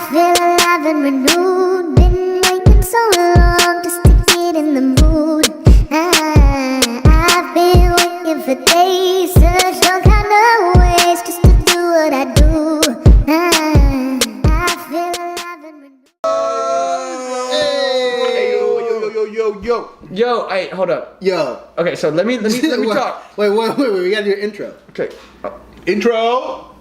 feel alive and renewed. Been waiting so long just to get in the mood. I've been waiting for days, searched all kind of ways just to do what I do. I feel alive and renewed. Yo, hey, hold up. Yo. Okay, so let me talk. Wait, we gotta do your intro. Okay. Intro.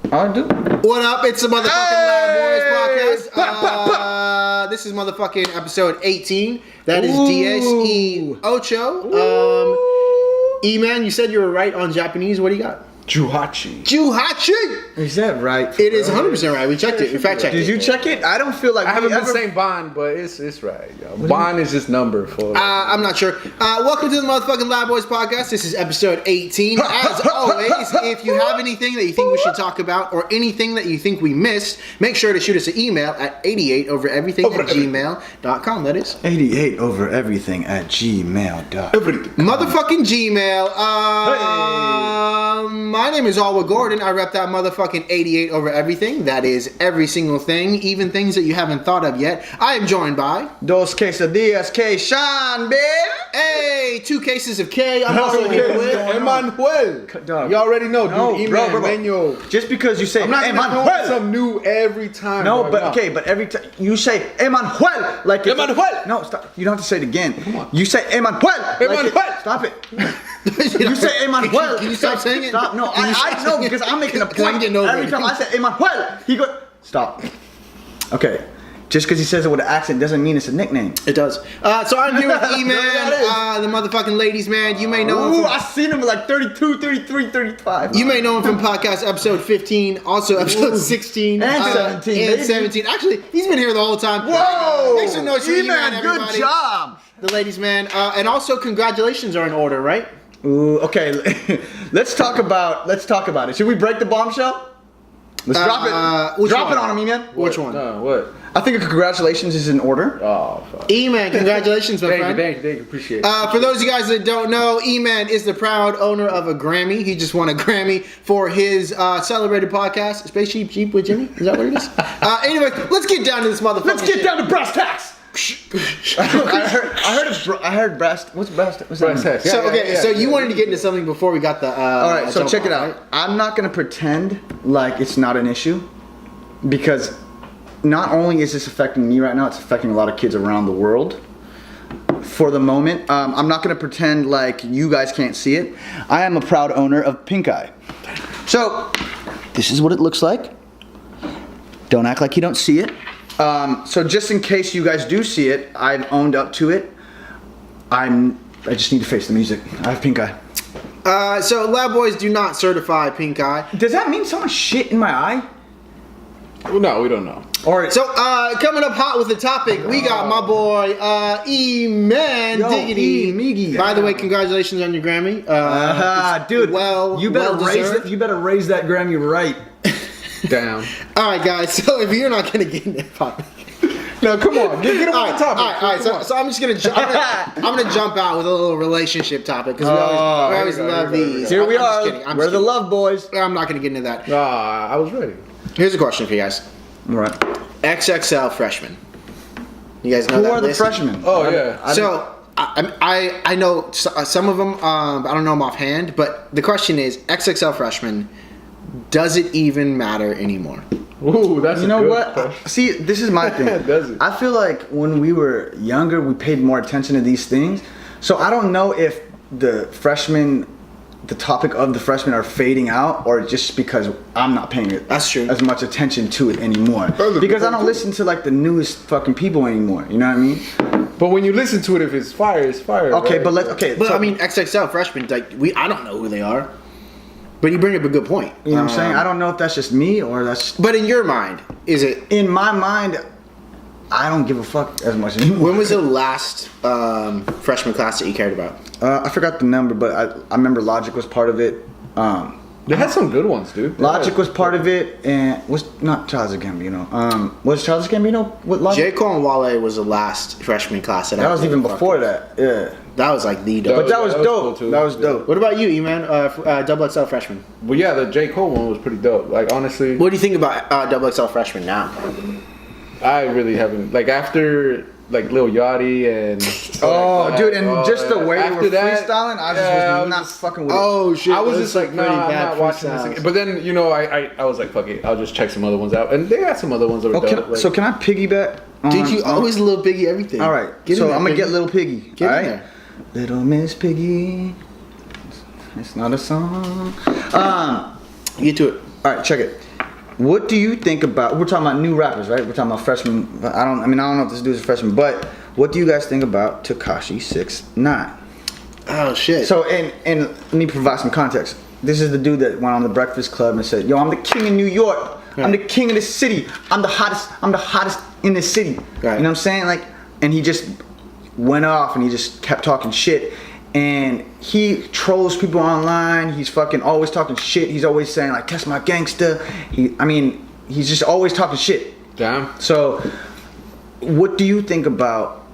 I'll do. What up? It's the motherfucking Loud Boys podcast. This is motherfucking episode 18. That is DSE Ocho. E-Man, you said you were right on Japanese. What do you got? Juhachi. Is that right? It is 100% right. We checked it. We fact checked it. Did you check it? I don't feel like I haven't been saying bond, but it's right. Yo. Bond is just number for. I'm not sure. Welcome to the motherfucking Loud Boys podcast. This is episode 18. As always, if you have anything that you think we should talk about or anything that you think we missed, make sure to shoot us an email at 88overeverything@gmail.com. That is 88overeverything@gmail.com. motherfucking Gmail. My name is Alwa Gordon. I rep that motherfucking 88 over everything. That is every single thing, even things that you haven't thought of yet. I am joined by Dos quesadillas, Sean, babe. Hey, 2 cases of K. I'm also here with Emmanuel. Dog. You already know, No, dude. bro. Emmanuel. Just because you say I'm not gonna Emmanuel. know something new every time. No, bro. but okay, but every time you say Emmanuel, like it's- Emmanuel. No, stop. You don't have to say it again. Come on. You say Emmanuel. Emmanuel. Stop it. You say Emmanuel. Can you stop saying it? Stop. No, I know because I'm making a Because I'm point. getting over Every it. time I say Emmanuel, he goes. Stop. Okay. Just because he says it with an accent doesn't mean it's a nickname. It does. So I'm here with That E-Man, the motherfucking ladies man. You may know him Ooh, from, I seen him like 32, 33, 35. you may know him from podcast episode 15, also episode 16 And 17, and baby. 17. Actually, he's been here the whole time. Whoa! Make some noise for E-Man, E-Man, good everybody. job. The ladies man, and also congratulations are in order, right? Ooh, okay. Let's talk about it. Should we break the bombshell? Let's drop it. Drop it on him, E-Man. Which one? No, what? I think a congratulations is in order. Oh, fuck. E-Man, congratulations, my friend. Thank you. Appreciate it. For those of you guys that don't know, E-Man is the proud owner of a Grammy. He just won a Grammy for his celebrated podcast, Space Sheep with Jimmy. Is that what it is? Anyway, let's get down to this motherfucker. Let's get down to brass tacks. I heard brass. What's brass? What's that? Brass tacks. So you wanted to get into something before we got the. All right, so check it out. Right? I'm not gonna pretend like it's not an issue, because not only is this affecting me right now, it's affecting a lot of kids around the world. For the moment, I'm not gonna pretend like you guys can't see it. I am a proud owner of PinkEye. So this is what it looks like. Don't act like you don't see it. So just in case you guys do see it, I've owned up to it. I just need to face the music. I have pink eye. So Lab Boys do not certify pink eye. Does that mean someone shit in my eye? Well, no, we don't know. Or So coming up hot with the topic, we got my boy E-Man Yo, Diggity. E-Miggy. By the way, congratulations on your Grammy. dude, well you better deserved. you better raise that Grammy right. Down. All right, guys. So if you're not gonna get in that topic, No, come on. Get him all on right, the topic. all right. So I'm just gonna I'm gonna jump out with a little relationship topic because we always here we go, love here we go, these. Here we I'm just are. kidding. I'm We're just the kidding. love boys. I'm not gonna get into that. I was ready. Here's a question for you guys. All right. XXL Freshman. You guys know Who that are the list? freshmen? Oh, yeah. So I know some of them. I don't know them offhand, but the question is XXL Freshman. Does it even matter anymore? Ooh, that's You a know good what? question. See, this is my thing. Does it? I feel like when we were younger, we paid more attention to these things. So I don't know if the topic of the freshmen are fading out, or just because I'm not paying it That's true. as much attention to it anymore. Because I don't listen to like the newest fucking people anymore. You know what I mean? But when you listen to it, if it's fire, it's fire. Okay, right? But I mean, XXL Freshman, like I don't know who they are. But you bring up a good point. You know what I'm saying? I don't know if that's just me or that's. But in your mind, is it? In my mind, I don't give a fuck as much anymore. When was the last freshman class that you cared about? I forgot the number, but I remember Logic was part of it. They had some good ones, dude. Logic was part of it, and was not Childish Gambino. Was Childish Gambino with Logic? J. Cole and Wale was the last freshman class that I That was even before that. Yeah. That was like the dope. But that was that was cool dope. too. That was dope. What about you, E-Man? Double XL Freshman. But yeah, the J. Cole one was pretty dope. Like, honestly. What do you think about Double XL Freshman now? I really haven't. Like after like Lil Yachty and dude, and just the way they after were that, freestyling, I just yeah, was not fucking with it. Oh shit! I was those just like, are no, pretty I'm bad not watching this freestyles. again. But then, you know, I was like, fuck it, I'll just check some other ones out. And they got some other ones that were dope. So can I piggyback? Dude, you always Little Piggy everything. All right, Get in so there, I'm gonna Piggy. get Little Piggy. Get all in right, there. Little Miss Piggy. It's not a song. Get to it. All right, check it. What do you think about? We're talking about new rappers, right? We're talking about freshmen. I don't know if this dude's a freshman, but what do you guys think about Tekashi 6ix9ine? Oh shit. So, and let me provide some context. This is the dude that went on the Breakfast Club and said, "Yo, I'm the king of New York. I'm the king of the city. I'm the hottest in the city." Right. You know what I'm saying? Like, and he just went off and he just kept talking shit. And he trolls people online. He's fucking always talking shit. He's always saying like, "Test my gangster." He's just always talking shit. Damn. So, what do you think about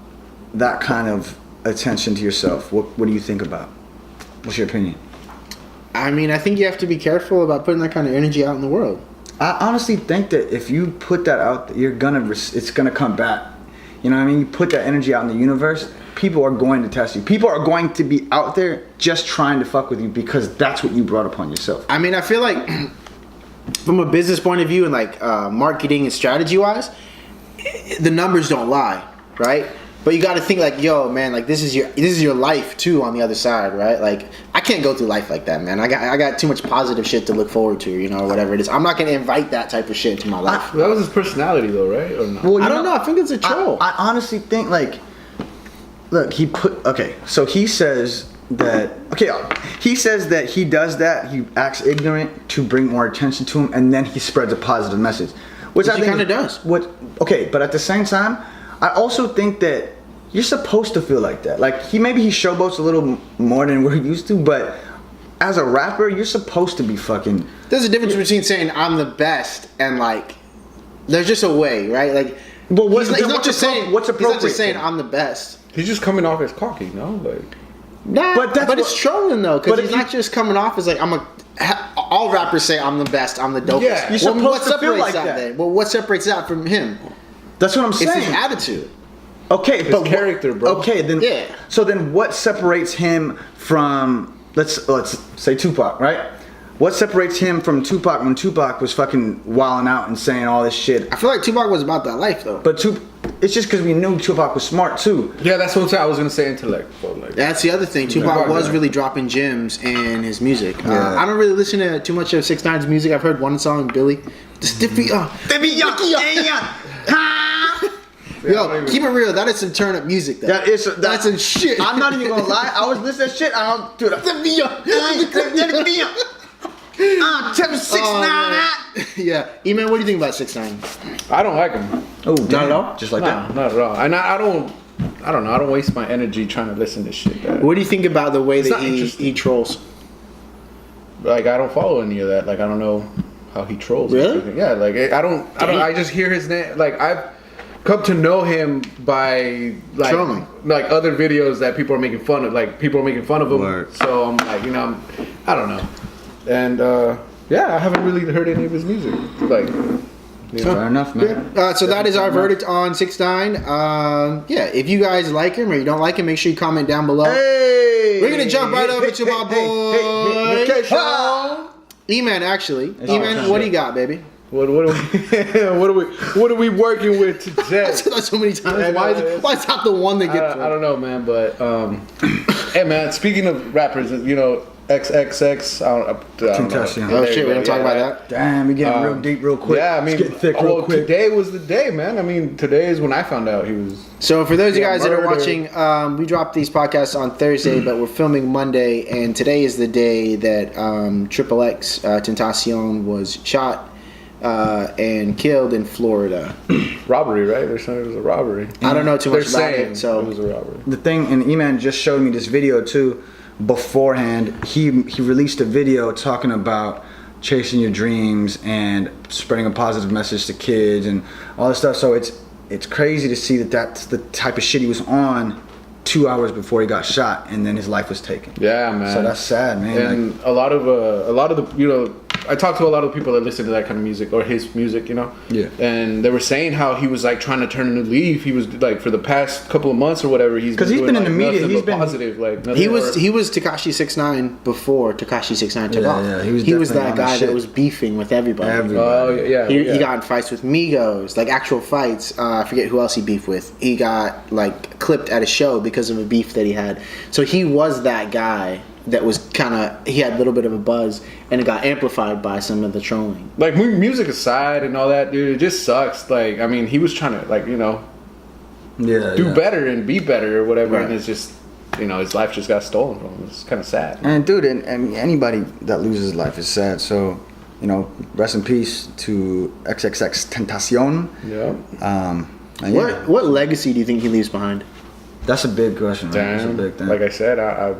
that kind of attention to yourself? What do you think about? What's your opinion? I mean, I think you have to be careful about putting that kind of energy out in the world. I honestly think that if you put that out, it's gonna come back. You know what I mean? You put that energy out in the universe, people are going to test you. People are going to be out there just trying to fuck with you because that's what you brought upon yourself. I mean, I feel like from a business point of view and like marketing and strategy wise, the numbers don't lie, right? But you got to think like, yo, man, like this is your life too on the other side, right? Like I can't go through life like that, man. I got too much positive shit to look forward to, you know, or whatever it is. I'm not gonna invite that type of shit into my life. That was his personality, though, right? Or not? Well, I don't know. I think it's a troll. I honestly think like, look, so he says that he does that. He acts ignorant to bring more attention to him, and then he spreads a positive message, which I he think kind of does. But at the same time, I also think that you're supposed to feel like that. Like he showboats a little more than we're used to, but as a rapper, you're supposed to be fucking. There's a difference between saying I'm the best and like, there's just a way, right? Like, But he's not just saying appropriate? I'm the best. He's just coming off as cocky, no? Like, Nah, But but that's it's trolling though, because but he's if not just coming off as like all rappers say I'm the best, I'm the dopest. Yeah, you're supposed what to feel separates like that. then? Well, what separates that from him? That's what I'm It's his saying. attitude. Okay, but character, bro. Okay, then. Yeah. So then, what separates him from let's say Tupac, right? What separates him from Tupac when Tupac was fucking wilding out and saying all this shit? I feel like Tupac was about that life though. But it's just because we knew Tupac was smart too. yeah, that's what I'm saying. I was gonna say intellect, but like, That's the other thing. Tupac Yeah. was really dropping gems in his music. Yeah. I don't really listen to too much of 6ix9ine's music. I've heard one song, Billy. The Stiffy. Yo, keep it real. That is some turn up music. Though. That's some shit. I'm not even gonna lie. I was listening to that shit. I don't do that. Tell me 6ix9ine. Yeah. E-Man, what do you think about 6ix9ine? I don't like him. Oh, Not at all? Just like Nah, that. not at all. And I don't know. I don't waste my energy trying to listen to shit. What do you think about the way It's that not interesting. he trolls? Like I don't follow any of that. Like I don't know how he trolls. or Really? anything. Yeah. Like I don't. I just hear his name. Like I've come to know him by like Trolling. like other videos that people are making fun of. Like people are making fun of him. Word. So I'm like, I don't know. And yeah, I haven't really heard any of his music. Like. Fair enough, man. So that is our verdict on 6ix9ine. Yeah, if you guys like him or you don't like him, make sure you comment down below. Hey, We're gonna jump right over to my boy. boy. E-Man, actually. It's E-Man, awesome. what do you got, baby? What are we working with today? I said that so many times. I know, Why is that the one that gets? I don't know, man, but hey, man. Speaking of rappers, XXX Tentacion. Oh shit, we're gonna talk about that. Damn, we getting real deep, real quick. Yeah, I mean, It's getting thick, real quick. today was the day, man. I mean, today is when I found out he was. So for those of you guys that are murdered. watching, we dropped these podcasts on Thursday, but we're filming Monday, and today is the day that XXX Tentacion was shot and killed in Florida. Robbery, right? They're saying it was a robbery. I don't know too much They're about saying it, so it was a robbery. The thing, and E-Man just showed me this video too. Beforehand, he released a video talking about chasing your dreams and spreading a positive message to kids and all this stuff. So it's crazy to see that that's the type of shit he was on 2 hours before he got shot, and then his life was taken. Yeah, man. So that's sad, man. And a lot of the I talked to a lot of people that listen to that kind of music or his music, you know. Yeah. And they were saying how he was like trying to turn a new leaf. He was like for the past couple of months or whatever. He's Because he's been in the media. He's He's been been positive. Like He was Tekashi 6ix9ine before Tekashi 6ix9ine took Yeah, off. yeah, he was that definitely on guy the shit. that was beefing with everybody. Oh yeah. He got in fights with Migos, like actual fights. I forget who else he beefed with. He got like clipped at a show because of a beef that he had. So he was that guy that was kind of, he had a little bit of a buzz, and it got amplified by some of the trolling. Like music aside and all that, dude, it just sucks. Like I mean, he was trying to like do better and be better or whatever, Right. and it's just his life just got stolen from him. It's kind of sad. And dude, and anybody that loses life is sad. So, rest in peace to XXX Tentacion. Yeah. And yeah, What legacy do you think he leaves behind? that's a big question. Right? That's a Damn. big thing. Like I said, I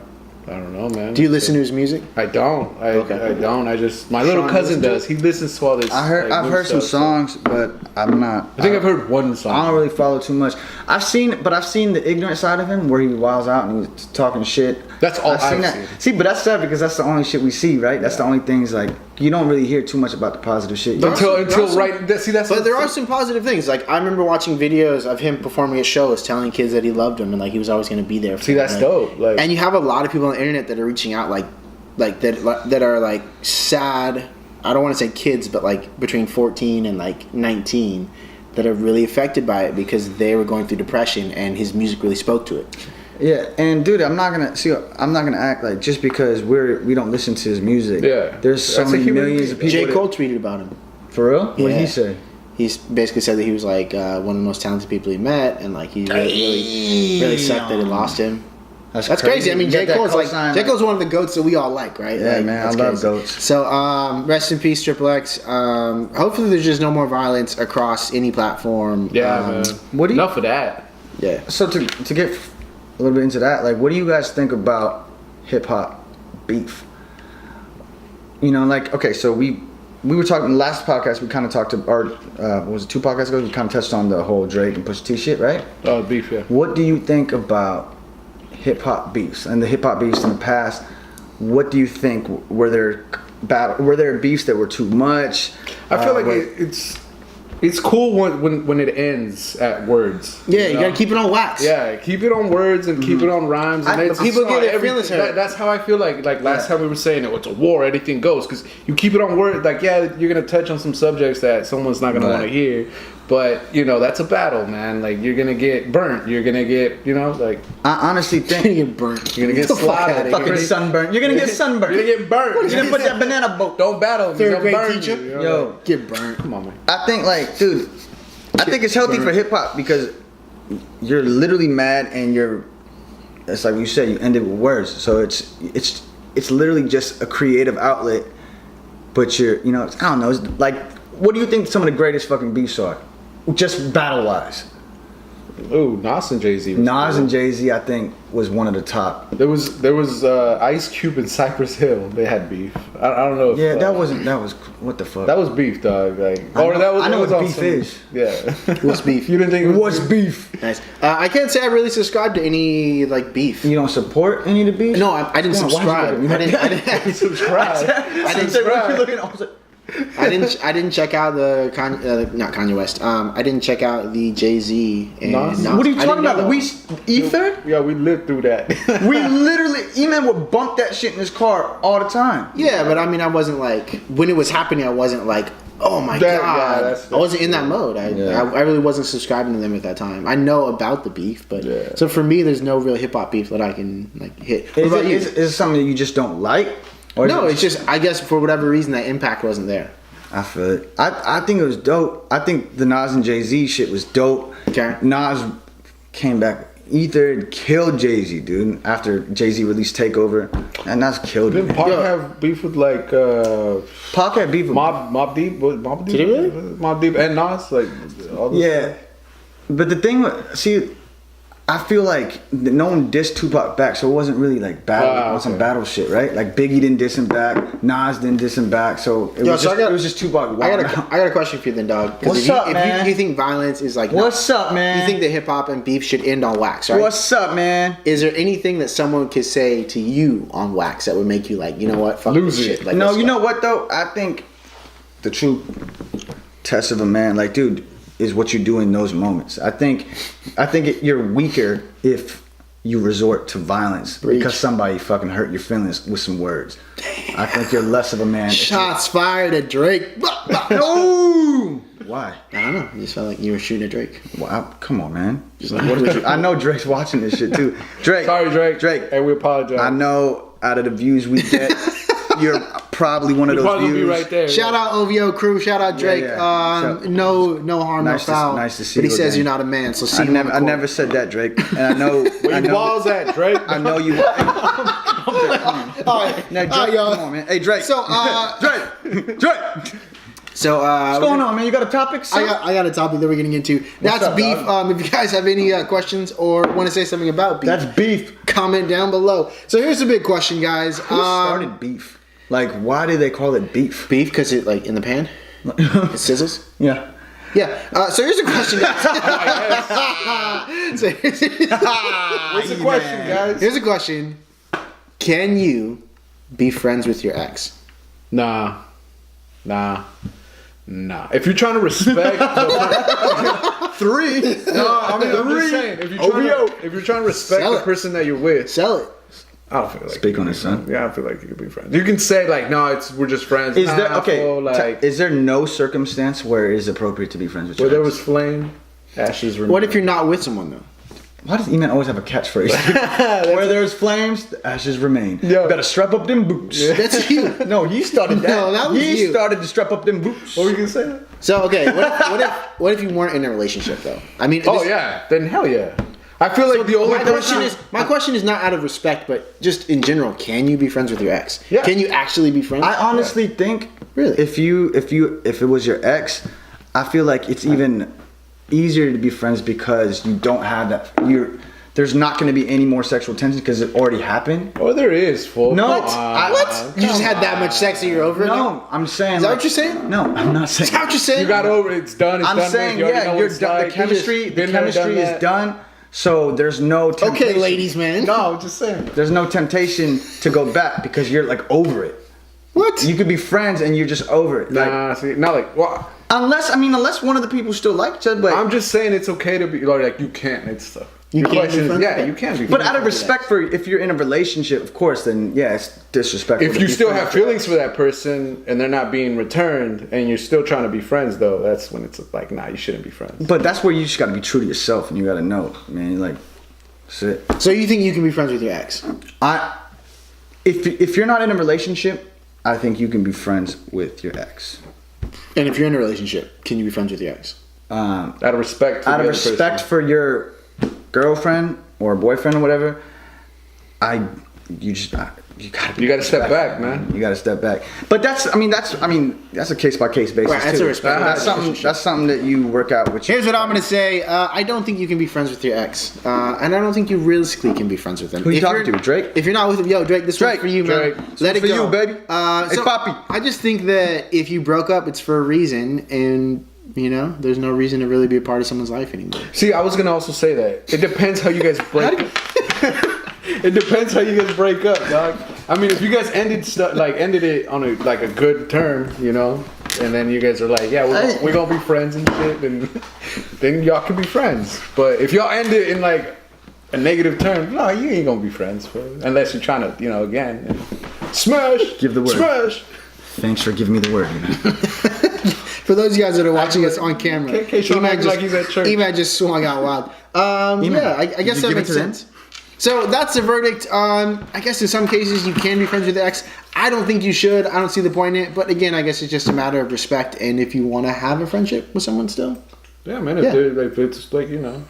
don't know, man. Do you listen to his music? I don't. Okay. I don't. I just my little Sean cousin listens to does. He listens to all this. I've heard some songs, but I'm not. I think I've heard one song. I don't really follow too much. I've seen the ignorant side of him where he wiles out and he's talking shit. That's all I've that. seen. See, but that's sad because that's the only shit we see, right? That's the only things like you don't really hear too much about the positive shit. Until right. See, that's. But there are some positive things. Like I remember watching videos of him performing at shows, telling kids that he loved them and like he was always going to be there. For See, them. that's dope. Like, and you have a lot of people on the internet that are reaching out, like that are like sad. I don't want to say kids, but like between 14 and like 19, that are really affected by it because they were going through depression, and his music really spoke to it. Yeah, and dude, I'm not gonna act like just because we don't listen to his music. Yeah. There's so That's a many human millions of being. people. J. Cole tweeted about him. For real? What did Yeah. he say? He's basically said that he was like one of the most talented people he met, and like he really sucked that he lost him. That's crazy. I mean, J. Cole's one of the goats that we all like, right? Yeah, like, man, I that's love crazy. goats. So, rest in peace, XXX. Hopefully, there's just no more violence across any platform. yeah, man. what do you- Enough of that. Yeah. So to get a little bit into that, like, what do you guys think about hip hop beef? Like, okay, so we were talking last podcast. We kind of talked to, or what was it, 2 podcasts ago? We kind of touched on the whole Drake and Pusha T shit, right? Oh, beef, yeah. What do you think about hip hop beefs and the hip hop beefs in the past? What do you think were there beefs that were too much? I feel like it's cool when it ends at words. Yeah, you gotta keep it on wax. Yeah, keep it on words and keep it on rhymes. And it's people get their everything. feelings hurt. That's how I feel like last time we were saying it's a war, anything goes. Because you keep it on words. Like, yeah, you're going to touch on some subjects that someone's not going to want to hear. But, that's a battle, man. Like, you're going to get burnt. You're going to get, like... I honestly think You're gonna get burnt. You're going to get slaughtered. fucking sunburnt. You're gonna get sunburned. You're going to get burnt. You're gonna put that banana boat. Don't battle. Third They're grade burn teacher. you, Yo, Get burnt. Come on, man. I think like, dude, I think it's healthy for hip hop because you're literally mad and it's like you said, you end it with words. So it's literally just a creative outlet. But I don't know. It's like, what do you think some of the greatest fucking beefs are? Just battle wise. Ooh, Nas and Jay-Z. Nas and Jay-Z, I think, was one of the top. There was Ice Cube and Cypress Hill. They had beef. I don't know. If, Yeah, that was what the fuck. That was beef, dog. Like, I know was what on beef some- is. Yeah. What's beef? You didn't think it was What's beef? Nice. I can't say I really subscribe to any like beef. You don't support any of the beef? No, I didn't Come on, subscribe. why I didn't subscribe? I didn't subscribe. I didn't check out the not Kanye West. I didn't check out the Jay-Z and Nas? Nas. What are you I talking didn't about? know. Ether? Yeah, we lived through that. We literally, E-Man would bump that shit in his car all the time. Yeah, but I mean, I wasn't like when it was happening. I wasn't like, oh my Yeah, god. that's I wasn't in that mode. I really wasn't subscribing to them at that time. I know about the beef, but so for me, there's no real hip hop beef that I can like hit. What about you? Is it something that you just don't like? Or No, it's just I guess for whatever reason that impact wasn't there. I feel it. I think it was dope. I think the Nas and Jay-Z shit was dope. Okay. Nas came back. Ether killed Jay-Z, dude. After Jay-Z released Takeover, and Nas killed him. Didn't Pac have beef with like Pac had beef with Mob Deep? Mob Deep? Did he really? Mob Deep and Nas, like all those Yeah, but the thing with I feel like no one dissed Tupac back, so it wasn't really like battle, some battle shit, right? Like Biggie didn't diss him back, Nas didn't diss him back, so it was just Tupac. I got a question for you then, dog. What's up, man? If you think violence is like, what's up, man? You think that hip hop and beef should end on wax, right? What's up, man? Is there anything that someone could say to you on wax that would make you like, you know what, fuck Lose this it. shit? Like, No, you know what though? I think the true test of a man, like, dude, is what you do in those moments. I think you're weaker if you resort to violence because somebody fucking hurt your feelings with some words. Damn. I think you're less of a man. Shots fired at Drake. No. Why? I don't know. You just felt like you were shooting at Drake. Well, come on, man. I know Drake's watching this shit too. Drake. Sorry, Drake. Drake. Hey, we apologize. I know out of the views we get, you're probably one of those probably views. be right there. Shout out OVO crew. Shout out Drake. No harm, no foul. Nice to see but he you says again. you're not a man. So see I never said that, Drake. And I know. Where your balls at, Drake? I know you. All right. Now, Drake, come on, man. Hey, Drake. So, Drake. So what's going on, man? You got a topic? Son? I got a topic that we're getting into. That's up, beef. dog? If you guys have any questions or want to say something about beef, That's beef. comment down below. So here's the big question, guys. Who started beef? Like, why do they call it beef? Beef because it like in the pan, it sizzles. Yeah. Yeah. So here's the question, guys. So What's the question, guys? here's a question: can you be friends with your ex? Nah. If you're trying to respect the Three. no, I mean I'm just saying if you're trying to respect Sell the it. person that you're with, Sell it. I don't feel like Speak on it, son. Yeah, I feel like you could be friends. You can say like, no, we're just friends. Is Nah, there I feel is there no circumstance where it is appropriate to be friends with where your there ex? was flame, ashes remain. What if you're not with someone though? Why does E-Man always have a catchphrase? Where there's flames, the ashes remain. Yo. You better strap up them boots. That's you. No, you started that. No, that was you. started to strap up them boots. What were you gonna say? So okay, what if you weren't in a relationship though? I mean, Oh yeah, then hell yeah. I feel like the only my question is not out of respect, but just in general, can you be friends with your ex? Yeah. Can you actually be friends? I honestly think Really? if it was your ex, I feel like it's even easier to be friends because you don't have that. There's not going to be any more sexual tension because it already happened. Oh, there is, fool. No. Come What? on. What? You just had that much sex that you're over it? now? No, I'm saying. Is that what you're saying? No, I'm not saying. Is that what you're saying? You got over it. It's done. It's I'm done. saying, with. You already know you're what it's done. like. The chemistry Been there, done is that. done. So there's no temptation. Okay, ladies, man. No, I'm just saying. There's no temptation to go back because you're like over it. What? You could be friends and you're just over it. Like, Nah, see, not like. Well, unless one of the people still like each other. But I'm just saying it's okay to be like you can't. It's stuff. You Your can't be question is, friends? yeah, you can be. But friends. out of respect for if you're in a relationship, of course, then yeah, it's disrespectful. If to you be still friends have with feelings for that person and they're not being returned, and you're still trying to be friends, though, that's when it's like, nah, you shouldn't be friends. But that's where you just got to be true to yourself, and you got to know, man. Like, that's it. So you think you can be friends with your ex? If you're not in a relationship, I think you can be friends with your ex. And if you're in a relationship, can you be friends with your ex? Out of respect. Out of respect for your girlfriend or boyfriend or whatever, you gotta step back, man. You gotta step back. But that's a case by case basis. Right, that's too. a respect. That's something that you work out with. Here's what I'm gonna say. I don't think you can be friends with your ex, and I don't think you realistically can be friends with him. Who you If talking you're- to? Drake? If you're not with him, yo, Drake, this one's Drake. for you, man. Drake. Let it for go, you, baby. Hey, so Poppy. I just think that if you broke up, it's for a reason, and you know, there's no reason to really be a part of someone's life anymore. See, I was gonna also say that it depends how you guys break. It depends how you guys break up, dog. I mean, if you guys ended it on a good term, you know, and then you guys are like, yeah, we're gonna be friends and shit, then y'all can be friends. But if y'all end it in like a negative term, no, you ain't gonna be friends, bro. Unless you're trying to, you know, again, smash. Give the word. Smash. Thanks for giving me the word. For those of you guys that are watching us on camera, Sean acting like he's at church. Eman just swung out wild. Yeah, I guess that makes sense. So that's the verdict. I guess in some cases you can be friends with the ex. I don't think you should. I don't see the point in it. But again, I guess it's just a matter of respect. And if you want to have a friendship with someone still. Yeah, man. If it's like, you know.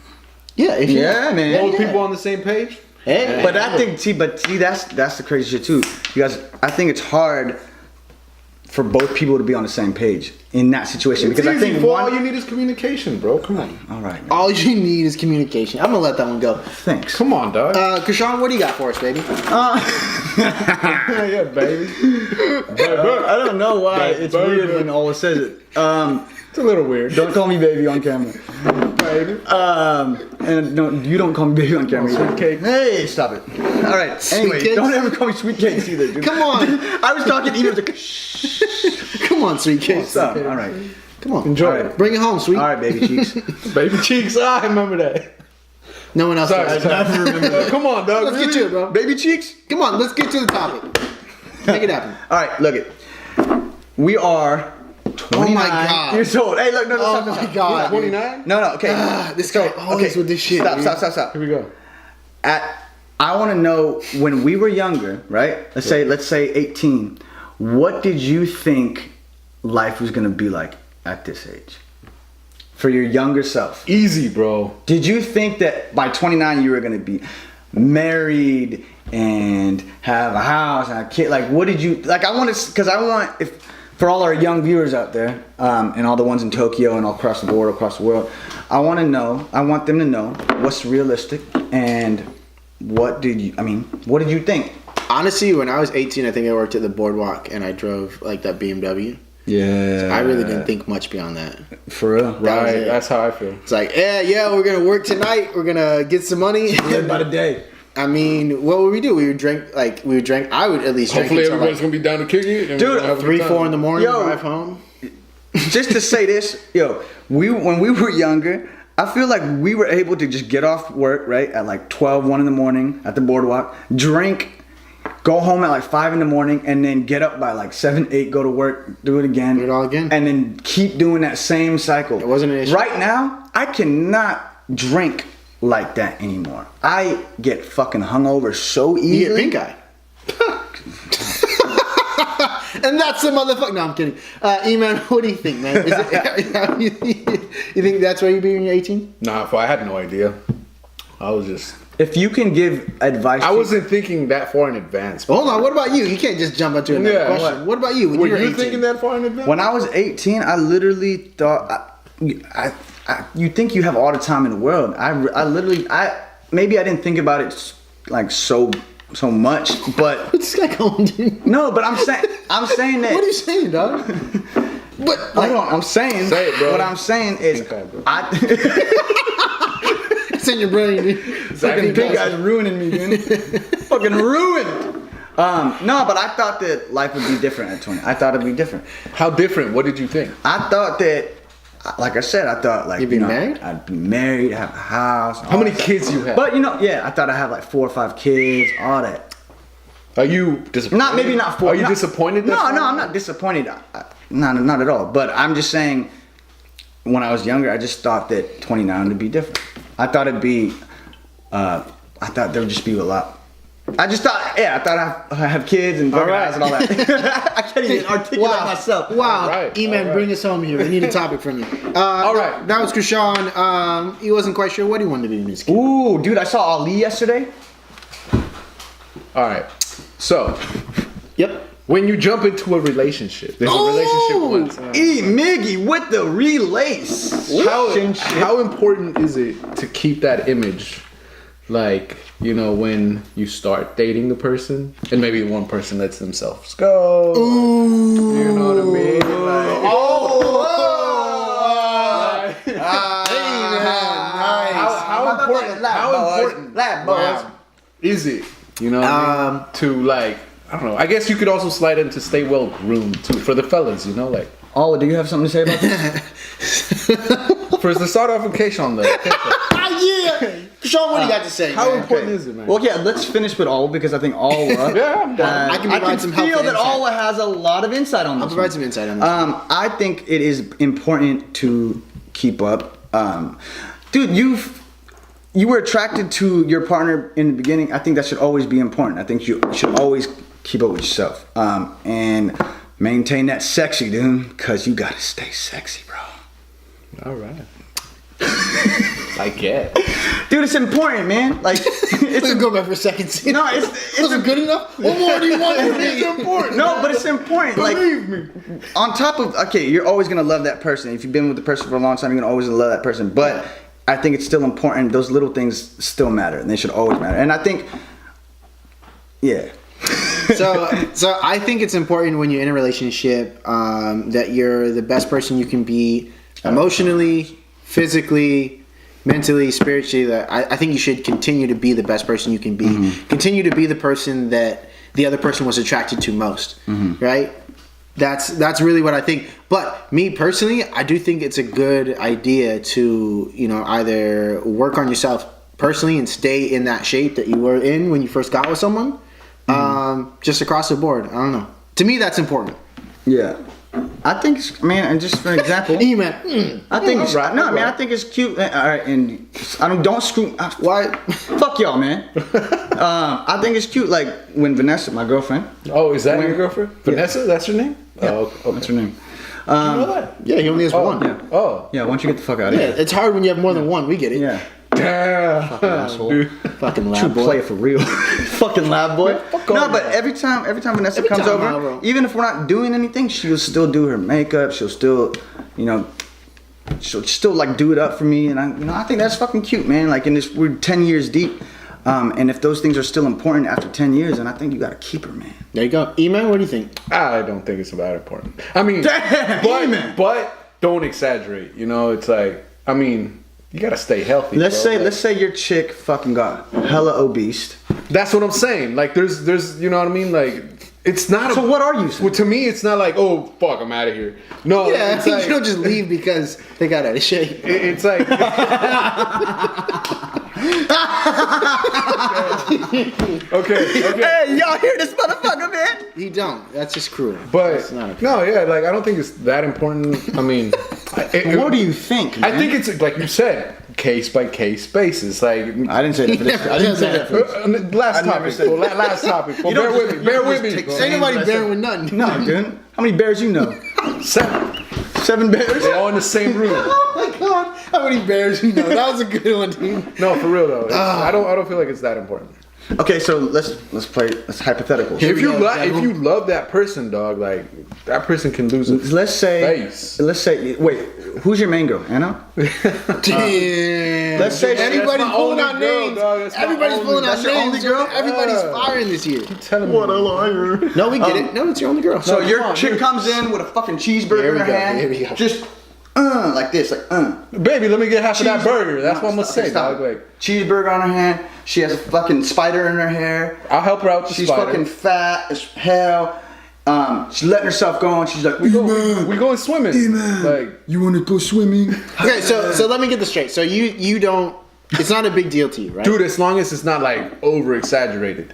Yeah, if man. Both people on the same page. Hey, But I think, that's the crazy shit too. You guys, I think it's hard for both people to be on the same page in that situation. It's Because easy, I think fool. All you need is communication, bro. Come on. All right, man. All you need is communication. I'm gonna let that one go. Thanks. Come on, dog. Krishan, what do you got for us, baby? Yeah, baby. I don't know why it's Baby. weird when Ola says it. It's a little weird. Don't call me baby on camera. baby. And no, you don't call me baby on camera. Sweet cake. Hey, stop it. All right. Anyway, cakes? don't ever call me sweet cakes either, dude. Come on. I was talking even like, shh. Come on, sweet cakes. Stop. All right. Come on. Enjoy All right. it. Bring it home, sweet. All right, baby cheeks. Baby cheeks. I remember that. No one else Sorry, does. sorry. Come on, dog. Let's get to it, bro. Baby cheeks. Come on, let's get to the topic. Make it happen. All right, look it. We are 29 God. years old. Hey, look, no, Oh stop, my God. 29? No, okay. This guy always with this shit. Stop. Here we go. I want to know when we were younger, right? Let's say 18. What did you think life was gonna be like at this age? For your younger self. Easy, bro. Did you think that by 29 you were gonna be married and have a house and a kid? Like, what did you like? If for all our young viewers out there, and all the ones in Tokyo and all across the board, across the world, I want them to know what's realistic and what did you think? Honestly, when I was 18, I think I worked at the boardwalk and I drove like that BMW. Yeah. I really didn't think much beyond that. For real. That was Right. it. That's how I feel. It's like, yeah, we're gonna work tonight. We're gonna get some money. Live by the day. I mean, what would we do? We would drink. I would at least drink Hopefully until everybody's like gonna be down to kick it. And Dude, we're gonna have a good 3, time. 4 in the morning. Yo. Drive home. Just to say this, when we were younger, I feel like we were able to just get off work, right, at like 12, 1 in the morning at the boardwalk, drink, go home at like 5 in the morning, and then get up by like 7, 8, go to work, do it again. Do it all again. And then keep doing that same cycle. It wasn't an issue. Right now, I cannot drink like that anymore. I get fucking hungover so easily. You get pink eye. And that's the motherfucker. No, I'm kidding. E-Man, what do you think, man? You think that's where you be when you're 18? Nah, I had no idea. I was just. If you can give advice, I wasn't thinking that far in advance. Hold on. What about you? You can't just jump into another Yeah, question. What about you? When Were you were you 18? thinking that far in advance? When I was 18, I literally thought, you think you have all the time in the world. Maybe I didn't think about it like so much, but What's this guy going to do? no, but I'm saying that. What are you saying, dog? But like, Hold on, I'm saying. Say it, bro. What I'm saying is, Okay, bro. it's in your brain, dude. fucking pink guy's ruining me, dude. Fucking ruined. No, but I thought that life would be different at 20. I thought it'd be different. How different? What did you think? I thought that, like I said, like You'd be married? I'd be married, have a house. How many kids you have? But I thought I'd have like 4 or 5 kids, all that. Are you disappointed? Maybe not 4. Are you disappointed? No, I'm not disappointed. Not at all. But I'm just saying, when I was younger, I just thought that 29 would be different. I thought it'd be, I thought there would just be a lot. I thought I'd have kids and organize and all that. I can't even articulate myself. Wow. All right, E-Man, all right. bring us home here. We need a topic from you. All right. That was Krishan. He wasn't quite sure what he wanted to be in his kid. Ooh, dude, I saw Ali yesterday. All right. So, Yep. when you jump into a relationship, there's a relationship once. Miggy with the relace. How important is it to keep that image? Like, when you start dating the person, and maybe one person lets themselves go. Ooh. You know what I mean? How important is it? You know what I mean? To like, I don't know. I guess you could also slide in to stay well groomed too for the fellas. Like. Oh, do you have something to say about this? First, let's start off with Keishan though. Yeah. Krishan, what do you got to say? How man? important is it, man? Well, yeah, let's finish with Alwa because I think Alwa. Yeah, I'm done. I can provide some helpful feel that insight. Alwa has a lot of insight on this. I'll provide one. some insight on this. I think it is important to keep up. Dude, you were attracted to your partner in the beginning. I think that should always be important. I think you should always keep up with yourself and maintain that sexy, dude, because you gotta stay sexy, bro. All right. I get. Dude, it's important, man. Like, Let's go back for a second. No, it's wasn't good enough. What more do you want from me? It's important. No, but it's important. Believe me. On top of, okay, you're always gonna love that person. If you've been with the person for a long time, you're gonna always love that person. But I think it's still important. Those little things still matter, and they should always matter. And I think, yeah. So I think it's important when you're in a relationship that you're the best person you can be, emotionally, physically, mentally, spiritually. That I think you should continue to be the best person you can be. Mm-hmm. Continue to be the person that the other person was attracted to most. Mm-hmm. Right? That's really what I think. But me personally, I do think it's a good idea to, either work on yourself personally and stay in that shape that you were in when you first got with someone. Just across the board. I don't know. To me, that's important. Yeah. I think, and just for an example, I think it's right. No, I think it's cute. All right, and don't screw. Why? Fuck y'all, man. I think it's cute. Like when Vanessa, my girlfriend. Oh, is that your girlfriend? Vanessa, that's her name. Yeah. Oh, okay. That's her name. You know that? Yeah, he only has one. Yeah. Oh, Yeah. Why don't you get the fuck out of Yeah, here? it's hard when you have more than one. We get it. Yeah. damn, Fucking asshole. dude. Fucking True lab boy. player for real. Fucking lab boy. No, on, but man. every time Vanessa comes time, over, bro. even if we're not doing anything, she'll still do her makeup. She'll still, she'll still like do it up for me, and I think that's fucking cute, man. Like we're 10 years deep, and if those things are still important after 10 years, then I think you gotta keep her, man. There you go. E-Man, what do you think? I don't think it's that important. I mean, Damn, but don't exaggerate. It's like, you gotta stay healthy. Let's bro. say your chick fucking got hella obese. That's what I'm saying. Like, there's, you know what I mean? Like, it's not. So what are you saying? Well, to me, it's not like, oh fuck, I'm out of here. No, Yeah, it's like, you don't just leave because they got out of shape. it's like. Okay. Hey, y'all hear this motherfucker, man? He don't. That's just cruel. But That's not okay. no, yeah, like I don't think it's that important. What do you think, man? I think it's like you said, case by case basis. Like I didn't say that for this. I didn't say that for this. last I never topic. said- Well, last topic. Well, You don't bear just- with me. you Bear don't with just me. take bro. Ain't nobody bearing with nothing. No, dude. How many bears you know? 7. 7 bears? They're all in the same room. Oh my god. How many bears you know? That was a good one, dude. No, for real though. I don't feel like it's that important. Okay, so let's hypothetical. If you go, if you love that person, dog, like that person can lose it. Let's say wait, who's your main girl? Anna? Damn. Let's say everybody's that's my pulling only out girl, names. dog. That's my Everybody's only- pulling out that's your names. only girl? Everybody's firing this year. Telling me. liar. No, we get it. No, it's your only girl. So No, your come on, chick dude. comes in with a fucking cheeseburger Here in we her go, hand, here we go. just like this, like Baby, let me get half of that Cheese- burger. That's what I'm gonna say, Stop. dog. Like, cheeseburger on her hand. She has a fucking spider in her hair. I'll help her out with the She's spider. fucking fat as hell. She's letting herself go, and she's like, we going swimming. Like, you want to go swimming? Okay, so let me get this straight. So you don't. It's not a big deal to you, right? dude, as long as it's not like over exaggerated.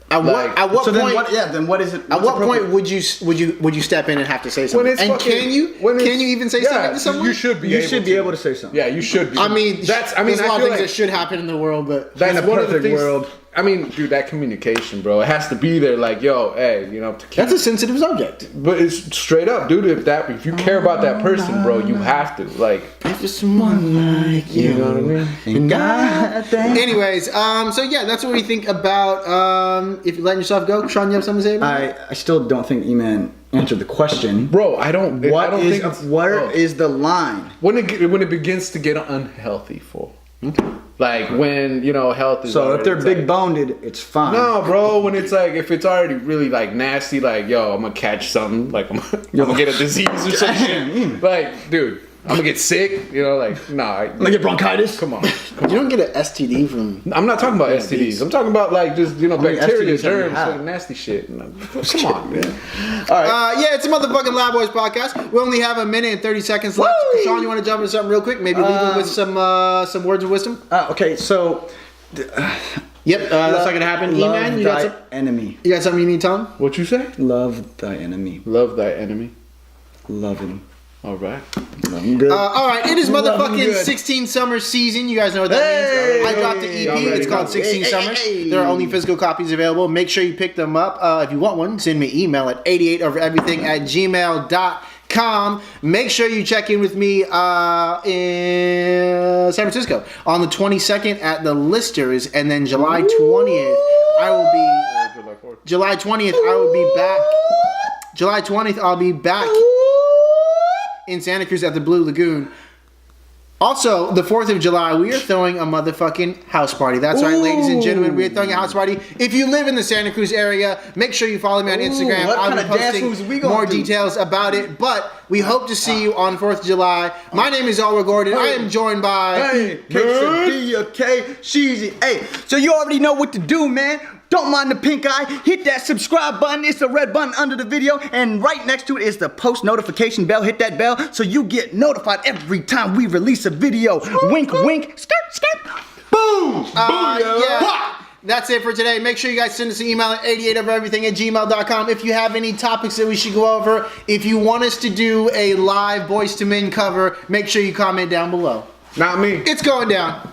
At like- what So point? then what? Yeah, then what is it? At what's what point appropriate? would you step in and have to say something? When it's And fucking- can you even say something to someone? You should be. You able should be able to say something. Yeah, you should be. I mean, there's there's a lot of feel things like that should happen in the world, but that's in a one of the perfect things. world. I mean, dude, that communication, bro, it has to be there. Like, yo, hey, to keep. that's a sensitive subject. But it's straight up, dude. If you care about that person, bro, you have to. Like, If there's someone like you know what I mean? And goddamn. Anyways, so yeah, that's what we think about if you're letting yourself go. Sean, you have something to say about it? I still don't think E-Man answered the question. Bro, I don't think it's, where bro. is the line? when it begins to get unhealthy for. Like when health is. So if already, they're it's big like- boned, it's fine. No, bro. When it's like if it's already really like nasty, like yo, I'm gonna catch something, like I'm gonna get a disease or some shit. Like, dude, I'm gonna get sick. Like, nah. Like get bronchitis. Come on. You don't get an STD from. I'm not talking about STDs. I'm talking about like just many bacteria, STDs have you germs, had? like nasty shit. Come on, man. Yeah, it's a motherfucking Lab Boys podcast. We only have 1 minute and 30 seconds left. Woo! Sean, you want to jump into something real quick? Maybe leave it with some words of wisdom. Okay, so Yep, that's not gonna happen. love E-Man, you got thy some? enemy. You got something you need to tell him? What you say? Love thy enemy. Love thy enemy. Love him. All right. Love him good. All right, it is Love him motherfucking good. 16 summer season. You guys know what that means. I dropped the EP. Y'all ready? It's called 16 Hey, Summers. hey. There are only physical copies available. Make sure you pick them up. If you want one, send me an email at 88overeverything@gmail.com. Make sure you check in with me San Francisco. On the 22nd at the Listers, and then July 20th, I will be. July 20th, I will be back. July 20th, I'll be back in Santa Cruz at the Blue Lagoon. Also, the 4th of July, we are throwing a motherfucking house party. That's right, ladies and gentlemen, we are throwing a house party. If you live in the Santa Cruz area, make sure you follow me on Instagram. I'll be posting more details about it. But we hope to see you on 4th of July. My name is Oliver Gordon. I am joined by... Hey, K, Sheezy. Hey, so you already know what to do, man. Don't mind the pink eye. Hit that subscribe button. It's the red button under the video. And right next to it is the post notification bell. Hit that bell so you get notified every time we release a video. Wink, wink. Skirt, skirt. Boom. Yeah. That's it for today. Make sure you guys send us an email at 88overeverything@gmail.com if you have any topics that we should go over. If you want us to do a live Boys to Men cover, make sure you comment down below. Not me. It's going down.